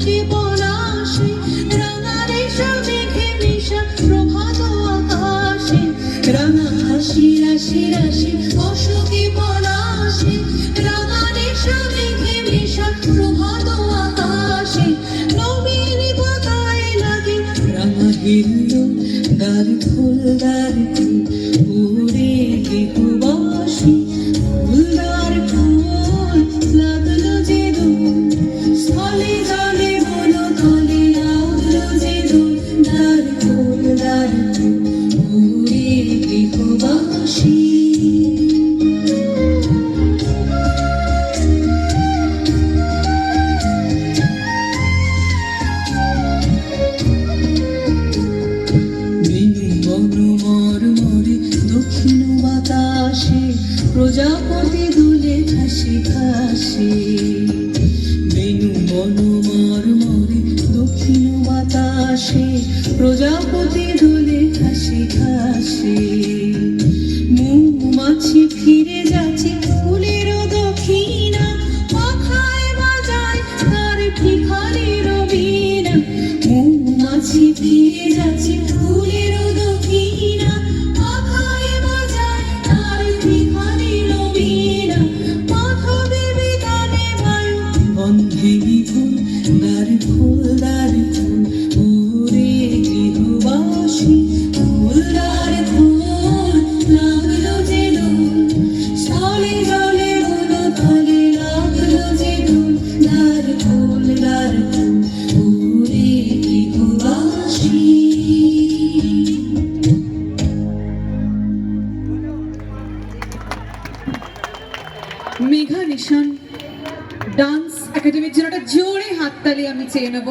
অশোকে পলাশে রাঙা রেশা মেঘে মিশা প্রভাত আকাশে রাঙা হাসি রাশি রাশি অশোকে পলাশে রাঙা রেশা মেঘে মিশা প্রভাত আকাশে নবীন পাতায় লাগে রাঙা হিন্দু দ্বার ফুল দ্বার ফুল উড়ে গৃহবাসী ফুলদার ফুল লাগলো যে দোল স্থলে জলে বন তলে আউলো যে দোল দ্বার ফুল উড়ে গৃহবাসী দক্ষিণ বাতাসে প্রজাপতি দুলে ঘাসে ঘাসে বেনু বন মরমরে দক্ষিণ বাতাসে প্রজাপতি দুলে ঘাসে ঘাসে মৌমাছি ফিরে যাচ্ছে ফুলের দক্ষিণা পাখায় বাজায় তার ভিখারির বীণা মৌমাছি ফিরে যাচ্ছে ফুলের দক্ষিণা ফুলদার ফুলদার ফুল উড়ে গৃহবাসী ফুলদার ফুল লাগলো যে দোল স্থলে জলে বন তলে লাগলো যে দোল দ্বার ফুল উড়ে গৃহবাসী। মেঘা নিশান ডান্স একাডেমির জন্য একটা জোরে হাততালি আমি চেয়ে নেব।